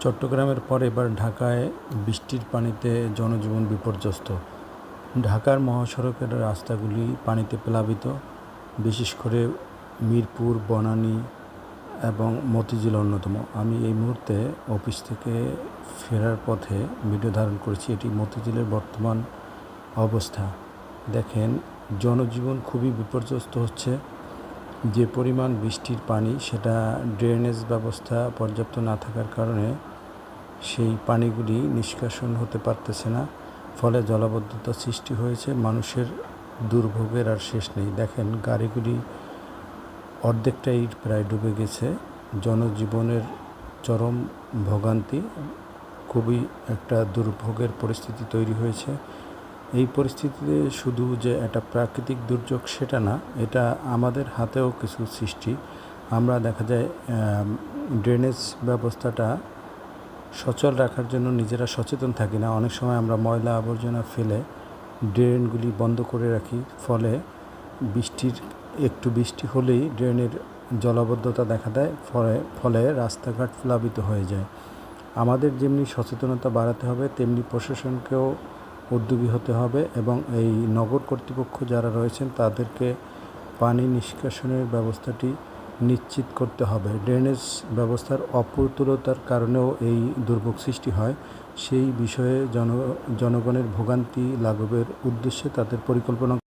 চট্টগ্রামের পর এবার ঢাকায় বৃষ্টির পানিতে জনজীবন বিপর্যস্ত। ঢাকার মহাসড়কের রাস্তাগুলি পানিতে প্লাবিত, বিশেষ করে মিরপুর, বনানী এবং মতিঝিল অন্যতম। আমি এই মুহূর্তে অফিস থেকে ফেরার পথে ভিডিও ধারণ করেছি। এটি মতিঝিলের বর্তমান অবস্থা। দেখেন, জনজীবন খুবই বিপর্যস্ত হচ্ছে। যে পরিমাণ বৃষ্টির পানি, সেটা ড্রেনেজ ব্যবস্থা পর্যাপ্ত না থাকার কারণে সেই পানিগুলি নিষ্কাশন হতে পারতেছে না, ফলে জলাবদ্ধতা সৃষ্টি হয়েছে। মানুষের দুর্ভোগের আর শেষ নেই। দেখেন, গাড়িগুলি অর্ধেকটাই প্রায় ডুবে গেছে। জনজীবনের চরম ভোগান্তি, খুবই একটা দুর্ভোগের পরিস্থিতি তৈরি হয়েছে। এই পরিস্থিতিতে শুধু যে একটা প্রাকৃতিক দুর্যোগ সেটা না, এটা আমাদের হাতেও কিছু সৃষ্টি। আমরা দেখা যায় ড্রেনেজ ব্যবস্থাটা সচল রাখার জন্য নিজেরা সচেতন থাকি না। অনেক সময় আমরা ময়লা আবর্জনা ফেলে ড্রেনগুলি বন্ধ করে রাখি, ফলে একটু বৃষ্টি হলেই ড্রেনের জলাবদ্ধতা দেখা দেয়, ফলে রাস্তাঘাট প্লাবিত হয়ে যায়। আমাদের যেমনি সচেতনতা বাড়াতে হবে, তেমনি প্রশাসনকেও উদ্যোগী হতে হবে এবং এই নগর কর্তৃপক্ষ যারা রয়েছেন তাদেরকে পানি নিষ্কাশনের ব্যবস্থাটি নিশ্চিত করতে হবে। ড্রেনেজ ব্যবস্থার অপ্রতুলতার কারণেও এই দুর্ভোগ সৃষ্টি হয়। সেই বিষয়ে জনগণের ভোগান্তি লাঘবের উদ্দেশ্যে তাদের পরিকল্পনা